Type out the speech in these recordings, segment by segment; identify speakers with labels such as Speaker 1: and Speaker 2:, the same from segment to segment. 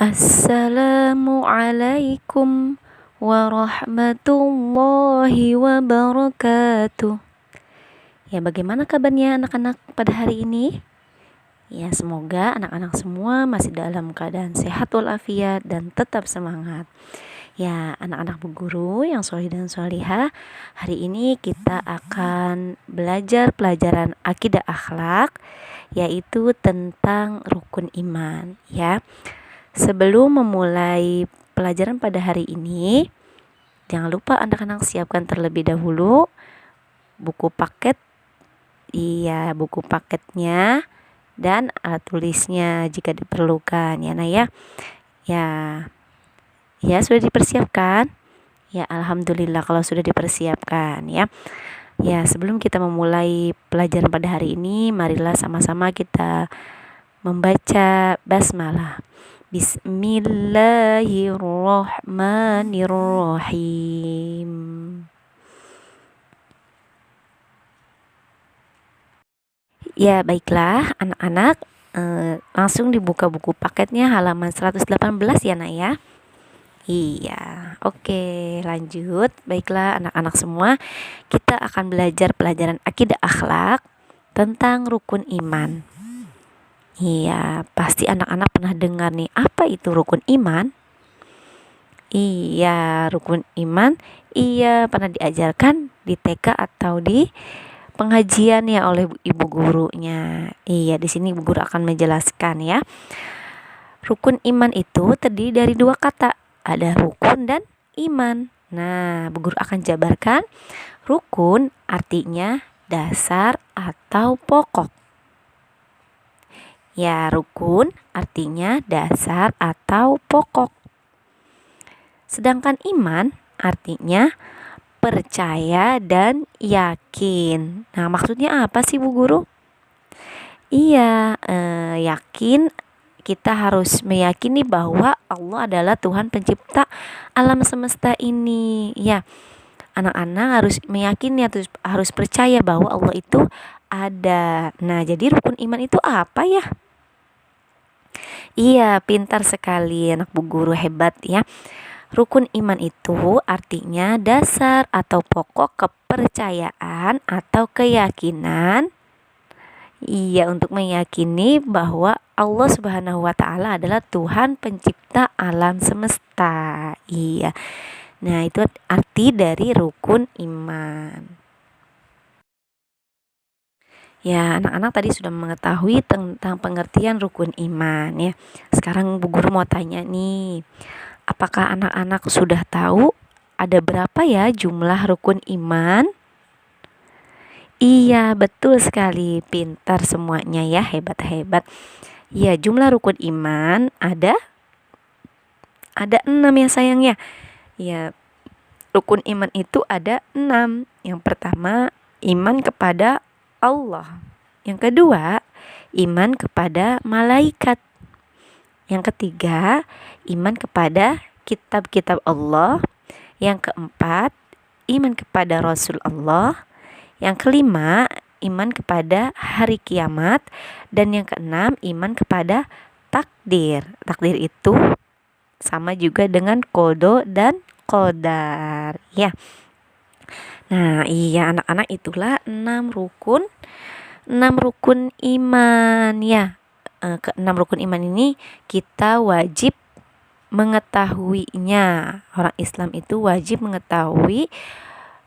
Speaker 1: Assalamualaikum warahmatullahi wabarakatuh. Ya, bagaimana kabarnya anak-anak pada hari ini? Ya, semoga anak-anak semua masih dalam keadaan sehat walafiat dan tetap semangat. Ya, anak-anak Bu Guru yang sholih dan sholihah, hari ini kita akan belajar pelajaran akidah akhlak, yaitu tentang rukun iman. Ya, sebelum memulai pelajaran pada hari ini, jangan lupa anak-anak siapkan terlebih dahulu buku paket, buku paketnya dan alat tulisnya jika diperlukan ya Nah ya sudah dipersiapkan ya. Alhamdulillah kalau sudah dipersiapkan ya. Sebelum kita memulai pelajaran pada hari ini, marilah sama-sama kita membaca basmalah. Bismillahirrahmanirrahim. Ya, baiklah anak-anak, langsung dibuka buku paketnya halaman 118 ya Nak ya. Iya, oke, lanjut. Baiklah anak-anak semua, kita akan belajar pelajaran akidah akhlak tentang rukun iman. Iya, pasti anak-anak pernah dengar nih, apa itu rukun iman? Iya, rukun iman pernah diajarkan di TK atau di pengajian ya oleh ibu gurunya. Iya, di sini ibu guru akan menjelaskan ya. Rukun iman itu terdiri dari dua kata, ada rukun dan iman. Nah, bu guru akan jabarkan. Rukun artinya dasar atau pokok. Ya, rukun artinya dasar atau pokok. Sedangkan iman artinya percaya dan yakin. Nah, maksudnya apa sih Bu Guru? Iya, yakin, kita harus meyakini bahwa Allah adalah Tuhan pencipta alam semesta ini. Ya, anak-anak harus meyakini, harus percaya bahwa Allah itu ada. Nah, jadi rukun iman itu apa ya? Iya, pintar sekali anak Bu Guru, hebat ya. Rukun iman itu artinya dasar atau pokok kepercayaan atau keyakinan. Iya, untuk meyakini bahwa Allah Subhanahu wa Ta'ala adalah Tuhan pencipta alam semesta. Iya. Nah, itu arti dari rukun iman. Ya, anak-anak tadi sudah mengetahui tentang pengertian rukun iman ya. Sekarang Bu Guru mau tanya nih, apakah anak-anak sudah tahu ada berapa ya jumlah rukun iman? Iya, betul sekali, pintar semuanya ya, hebat-hebat. Ya, jumlah rukun iman ada 6 ya sayang ya. Ya, rukun iman itu ada 6. Yang pertama, iman kepada Allah. Yang kedua, iman kepada malaikat. Yang ketiga, iman kepada kitab-kitab Allah. Yang keempat, iman kepada Rasul Allah. Yang kelima, iman kepada hari kiamat. Dan yang keenam, iman kepada takdir. Takdir itu sama juga dengan qada dan qadar ya. Nah, iya anak-anak, itulah 6 rukun iman ya. Ke-6 rukun iman ini kita wajib mengetahuinya. Orang Islam itu wajib mengetahui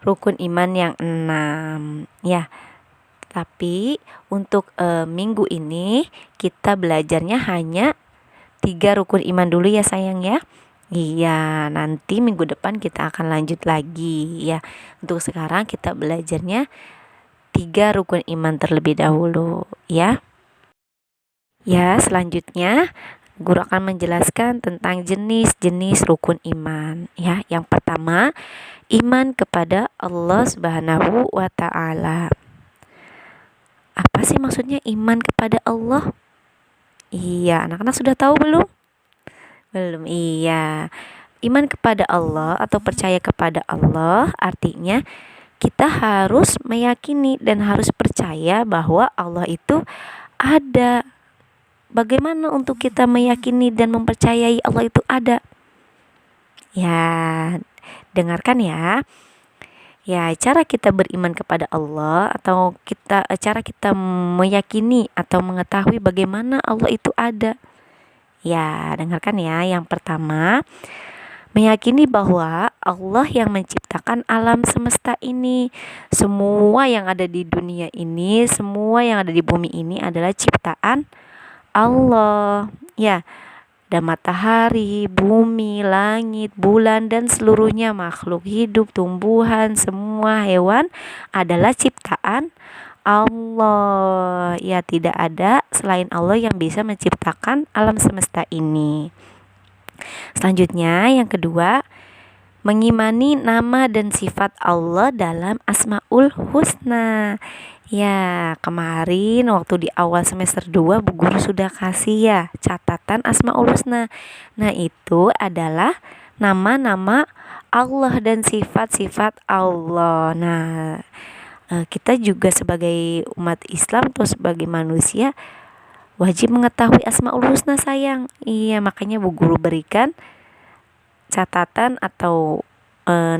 Speaker 1: rukun iman yang 6 ya. Tapi untuk minggu ini kita belajarnya hanya 3 rukun iman dulu ya sayang ya. Iya, nanti minggu depan kita akan lanjut lagi ya. Untuk sekarang kita belajarnya 3 rukun iman terlebih dahulu ya. Ya, selanjutnya guru akan menjelaskan tentang jenis-jenis rukun iman ya. Yang pertama, iman kepada Allah Subhanahu wa Ta'ala. Apa sih maksudnya iman kepada Allah? Iya, anak-anak sudah tahu belum? Belum, iya. Iman kepada Allah atau percaya kepada Allah artinya kita harus meyakini dan harus percaya bahwa Allah itu ada. bagaimana untuk kita meyakini dan mempercayai Allah itu ada? Ya, dengarkan ya. Ya, cara kita beriman kepada Allah atau cara kita meyakini atau mengetahui bagaimana Allah itu ada. Ya, dengarkan ya. Yang pertama, meyakini bahwa Allah yang menciptakan alam semesta ini. Semua yang ada di dunia ini, semua yang ada di bumi ini adalah ciptaan Allah. Ya, ada matahari, bumi, langit, bulan, dan seluruhnya makhluk hidup, tumbuhan, semua hewan adalah ciptaan Allah. Ya, tidak ada selain Allah yang bisa menciptakan alam semesta ini. Selanjutnya, yang kedua, mengimani nama dan sifat Allah dalam Asmaul Husna. Ya, kemarin waktu di awal semester 2 Bu Guru sudah kasih ya catatan Asmaul Husna. Nah, itu adalah nama-nama Allah dan sifat-sifat Allah. Nah, kita juga sebagai umat Islam atau sebagai manusia wajib mengetahui Asmaul Husna, sayang. Iya, makanya Bu Guru berikan catatan atau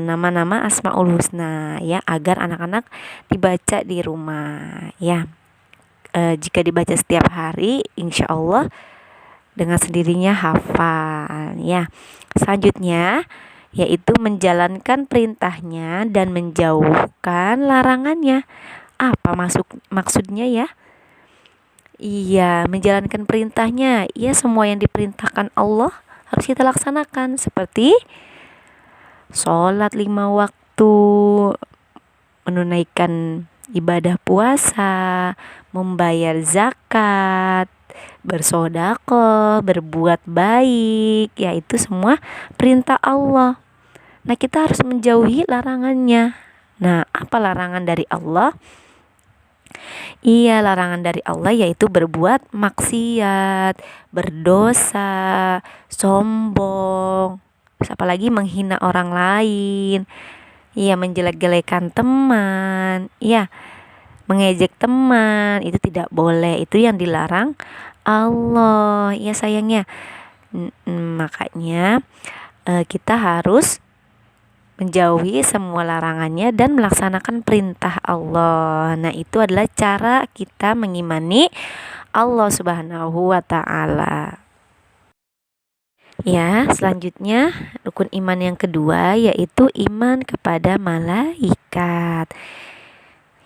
Speaker 1: nama-nama Asmaul Husna ya, agar anak-anak dibaca di rumah ya. Jika dibaca setiap hari, insya Allah dengan sendirinya hafal ya. Selanjutnya yaitu menjalankan perintahnya dan menjauhkan larangannya. Apa maksudnya ya? Iya, menjalankan perintahnya. Ya, semua yang diperintahkan Allah harus kita laksanakan, seperti sholat 5 waktu, menunaikan ibadah puasa, membayar zakat, bersedekah, berbuat baik. Ya, itu semua perintah Allah. Nah, kita harus menjauhi larangannya. Nah, apa larangan dari Allah? Iya, larangan dari Allah yaitu berbuat maksiat, berdosa, sombong, terus apalagi menghina orang lain, iya, menjelek-jelekan teman, iya, mengejek teman, itu tidak boleh, itu yang dilarang Allah, ya sayangnya. Makanya kita harus menjauhi semua larangannya dan melaksanakan perintah Allah. Nah, itu adalah cara kita mengimani Allah Subhanahu wa ta'ala. Ya, selanjutnya rukun iman yang kedua yaitu iman kepada malaikat.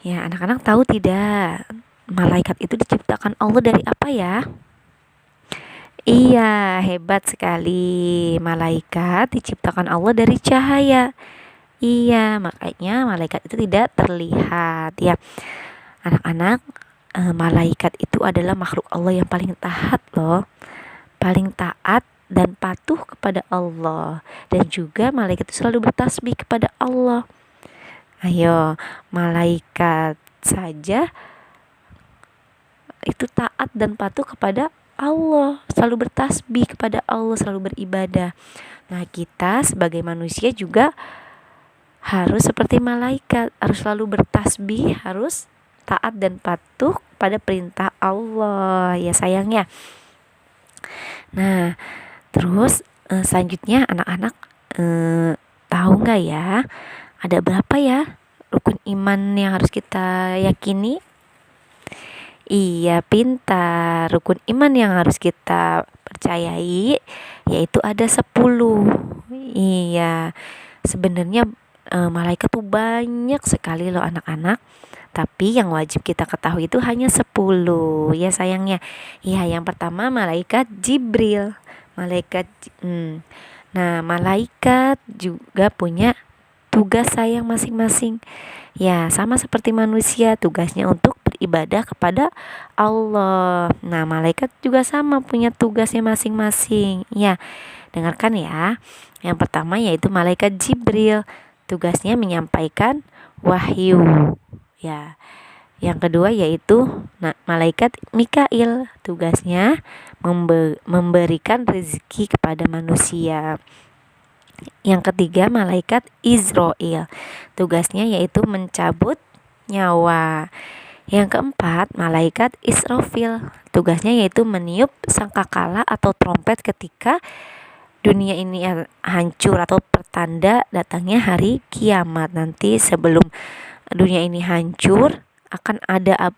Speaker 1: Ya, anak-anak tahu tidak? Malaikat itu diciptakan Allah dari apa ya? Iya, hebat sekali. Malaikat diciptakan Allah dari cahaya. Iya, makanya malaikat itu tidak terlihat ya. Anak-anak, malaikat itu adalah makhluk Allah yang paling taat loh. Paling taat dan patuh kepada Allah. Dan juga malaikat itu selalu bertasbih kepada Allah. Ayo, malaikat saja itu taat dan patuh kepada Allah, selalu bertasbih kepada Allah, selalu beribadah. Nah, kita sebagai manusia juga harus seperti malaikat, harus selalu bertasbih, harus taat dan patuh pada perintah Allah, ya sayangnya. Nah, terus selanjutnya anak-anak tahu nggak ya, ada berapa ya rukun iman yang harus kita yakini? Iya, pintar. Rukun iman yang harus kita percayai yaitu ada 10. Iya, sebenarnya malaikat tuh banyak sekali loh anak-anak. Tapi yang wajib kita ketahui itu hanya 10 ya sayangnya. Iya, yang pertama malaikat Jibril. Nah, malaikat juga punya tugas sayang masing-masing. Ya, sama seperti manusia, tugasnya untuk beribadah kepada Allah. Nah, malaikat juga sama punya tugasnya masing-masing. Ya, dengarkan ya. Yang pertama yaitu malaikat Jibril. Tugasnya menyampaikan wahyu. Ya. Yang kedua yaitu malaikat Mikail. Tugasnya memberikan rezeki kepada manusia. Yang ketiga malaikat Israel, tugasnya yaitu mencabut nyawa. Yang keempat, malaikat Israfil. Tugasnya yaitu meniup sangkakala atau trompet ketika dunia ini hancur atau pertanda datangnya hari kiamat. Nanti sebelum dunia ini hancur akan ada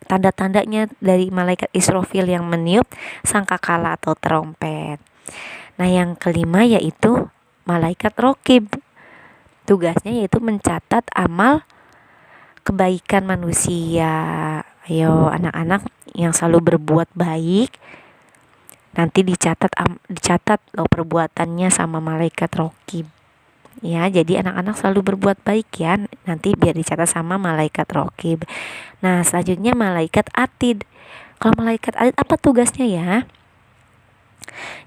Speaker 1: tanda-tandanya dari malaikat Israfil yang meniup sangkakala atau trompet. Nah, yang kelima yaitu malaikat Rokib. Tugasnya yaitu mencatat amal kebaikan manusia. Ayo anak-anak yang selalu berbuat baik, nanti dicatat loh perbuatannya sama malaikat Rokib. Ya, jadi anak-anak selalu berbuat baik ya, nanti biar dicatat sama malaikat Rokib. Nah, selanjutnya malaikat Atid. Kalau malaikat Atid apa tugasnya ya?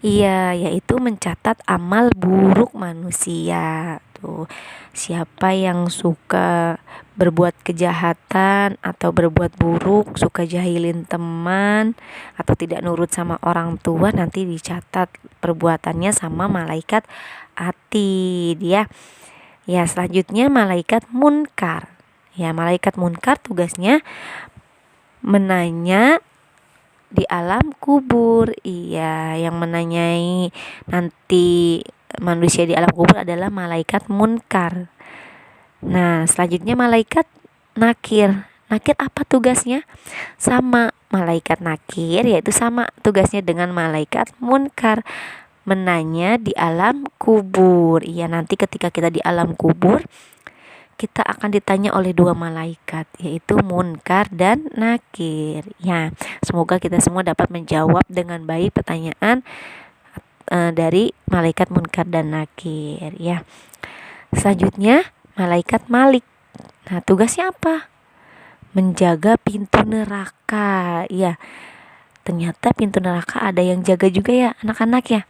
Speaker 1: Iya, yaitu mencatat amal buruk manusia. Tuh, siapa yang suka berbuat kejahatan atau berbuat buruk, suka jahilin teman atau tidak nurut sama orang tua, nanti dicatat perbuatannya sama malaikat Atid ya. Ya, selanjutnya malaikat Munkar. Ya, malaikat Munkar tugasnya menanya di alam kubur. Iya, yang menanyai nanti manusia di alam kubur adalah malaikat Munkar. Nah, selanjutnya malaikat Nakir. Nakir apa tugasnya? Sama malaikat Nakir, yaitu sama tugasnya dengan malaikat Munkar, menanya di alam kubur. Iya, nanti ketika kita di alam kubur, kita akan ditanya oleh dua malaikat, yaitu Munkar dan Nakir. Ya, semoga kita semua dapat menjawab dengan baik pertanyaan dari malaikat Munkar dan Nakir ya. Selanjutnya malaikat Malik. Nah, tugasnya apa? Menjaga pintu neraka. Ya, ternyata pintu neraka ada yang jaga juga ya anak-anak ya.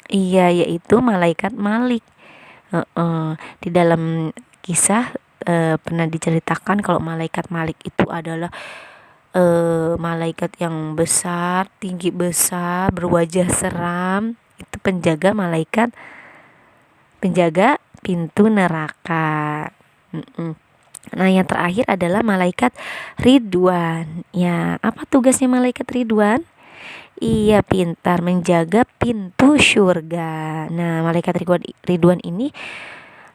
Speaker 1: Iya, yaitu malaikat Malik. Di dalam kisah pernah diceritakan kalau malaikat Malik itu adalah malaikat yang besar, tinggi besar, berwajah seram. Itu penjaga pintu neraka. Nah, yang terakhir adalah malaikat Ridwan. Ya, apa tugasnya malaikat Ridwan? Iya, pintar menjaga pintu surga. Nah, malaikat Ridwan ini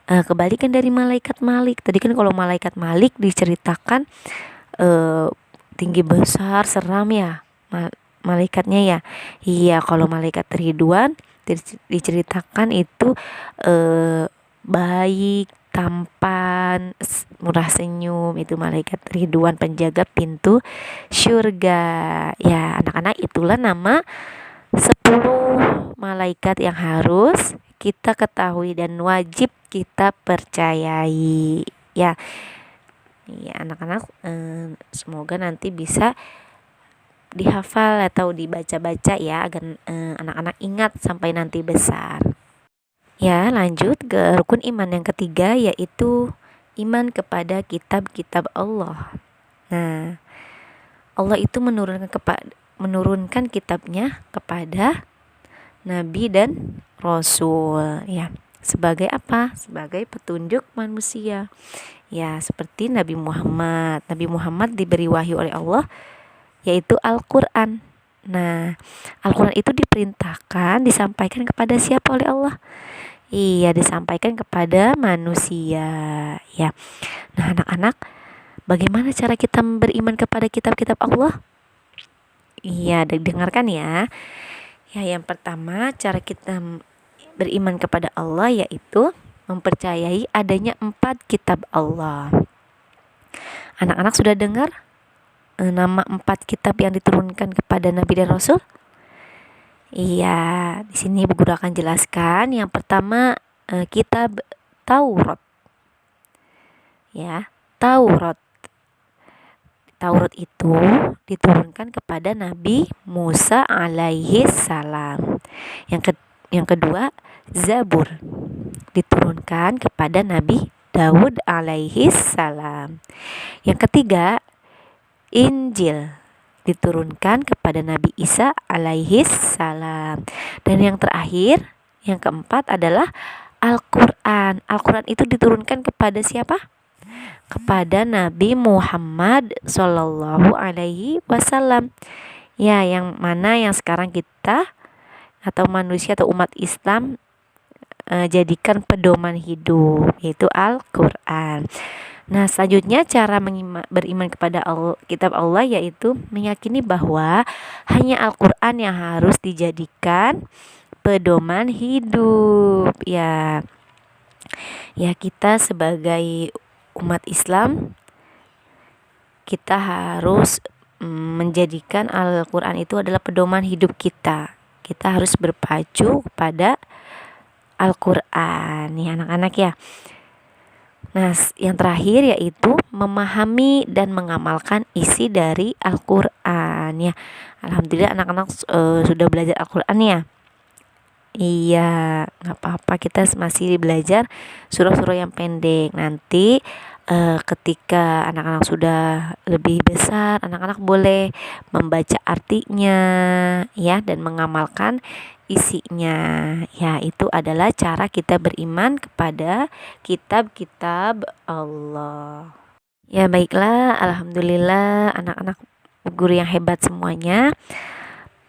Speaker 1: kebalikan dari malaikat Malik. Tadi kan kalau malaikat Malik diceritakan tinggi besar, seram ya malaikatnya ya. Iya, kalau malaikat Ridwan diceritakan itu baik, tampan, murah senyum. Itu malaikat Ridwan, penjaga pintu surga. Ya, anak-anak, itulah nama 10 malaikat yang harus kita ketahui dan wajib kita percayai ya. Ya, anak-anak, semoga nanti bisa dihafal atau dibaca-baca ya, agar anak-anak ingat sampai nanti besar. Ya, lanjut ke rukun iman yang ketiga, yaitu iman kepada kitab-kitab Allah. Nah, Allah itu menurunkan kitabnya kepada nabi dan rasul ya. Sebagai apa? Sebagai petunjuk manusia. Ya, seperti Nabi Muhammad. Nabi Muhammad diberi wahyu oleh Allah, yaitu Al-Quran. Nah, Al-Quran itu diperintahkan disampaikan kepada siapa oleh Allah? Iya, disampaikan kepada manusia ya. Nah, anak-anak, bagaimana cara kita beriman kepada kitab-kitab Allah? Iya, dengarkan ya. Ya, yang pertama cara kita beriman kepada Allah yaitu mempercayai adanya 4 kitab Allah. Anak-anak sudah dengar nama 4 kitab yang diturunkan kepada Nabi dan Rasul? Iya, di sini Bu Guru akan jelaskan. Yang pertama kitab Taurat. Ya, Taurat. Taurat itu diturunkan kepada Nabi Musa alaihi salam. Yang kedua, Zabur diturunkan kepada Nabi Daud alaihi salam. Yang ketiga, Injil diturunkan kepada Nabi Isa alaihi salam. Dan yang terakhir, yang keempat adalah Al-Quran. Al-Quran itu diturunkan kepada siapa? kepada Nabi Muhammad Shallallahu Alaihi Wasallam. Ya, yang mana yang sekarang kita atau manusia atau umat Islam jadikan pedoman hidup, yaitu Al-Quran. Nah, selanjutnya cara beriman kepada kitab Allah yaitu meyakini bahwa hanya Al-Quran yang harus dijadikan pedoman hidup. Ya, kita sebagai umat Islam, kita harus menjadikan Al-Quran itu adalah pedoman hidup kita. Kita harus berpacu pada Al-Quran, ya anak-anak ya. Nah, yang terakhir yaitu memahami dan mengamalkan isi dari Al-Quran ya. Alhamdulillah anak-anak sudah belajar Al-Quran ya. Iya, nggak apa-apa, kita masih belajar surah-surah yang pendek. Nanti ketika anak-anak sudah lebih besar, anak-anak boleh membaca artinya ya dan mengamalkan isinya. Ya, itu adalah cara kita beriman kepada kitab-kitab Allah. Ya, baiklah, alhamdulillah anak-anak guru yang hebat semuanya.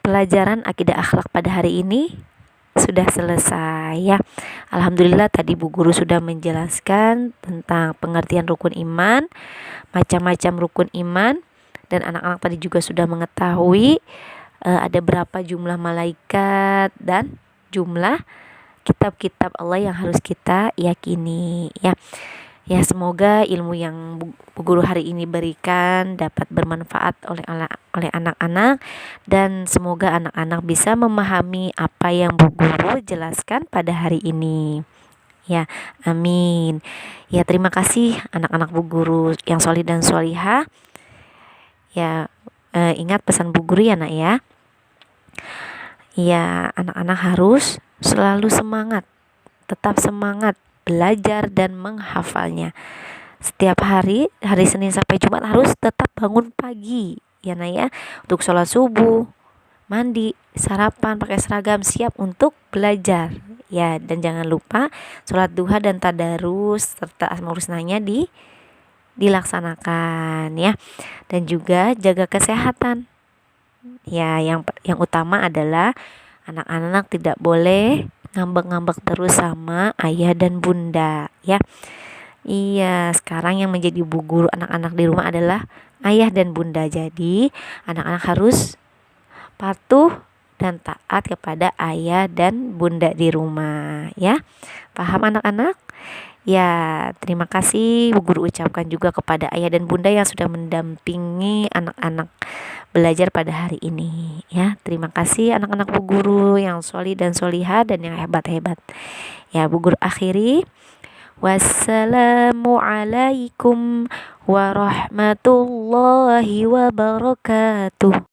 Speaker 1: Pelajaran akidah akhlak pada hari ini sudah selesai ya. Alhamdulillah tadi Bu Guru sudah menjelaskan tentang pengertian rukun iman, macam-macam rukun iman, dan anak-anak tadi juga sudah mengetahui ada berapa jumlah malaikat dan jumlah kitab-kitab Allah yang harus kita yakini ya. Ya, semoga ilmu yang Bu Guru hari ini berikan dapat bermanfaat oleh anak-anak, dan semoga anak-anak bisa memahami apa yang Bu Guru jelaskan pada hari ini. Ya, amin. Ya, terima kasih anak-anak Bu Guru yang solih dan solihah. Ya, ingat pesan Bu Guru ya nak ya. Ya, anak-anak harus selalu semangat, tetap semangat belajar dan menghafalnya. Setiap hari Senin sampai Jumat harus tetap bangun pagi ya nak ya, untuk sholat subuh, mandi, sarapan, pakai seragam, siap untuk belajar ya. Dan jangan lupa sholat duha dan tadarus serta asmaul husnanya dilaksanakan ya. Dan juga jaga kesehatan ya. Yang utama adalah anak-anak tidak boleh ngambek-ngambek terus sama ayah dan bunda ya. Iya, sekarang yang menjadi Bu Guru anak-anak di rumah adalah ayah dan bunda. Jadi anak-anak harus patuh dan taat kepada ayah dan bunda di rumah ya. Paham anak-anak? Ya, terima kasih Bu Guru ucapkan juga kepada ayah dan bunda yang sudah mendampingi anak-anak belajar pada hari ini ya. Terima kasih anak-anak Bu Guru yang solih dan solihah dan yang hebat-hebat. Ya, Bu Guru akhiri. Wassalamualaikum warahmatullahi wabarakatuh.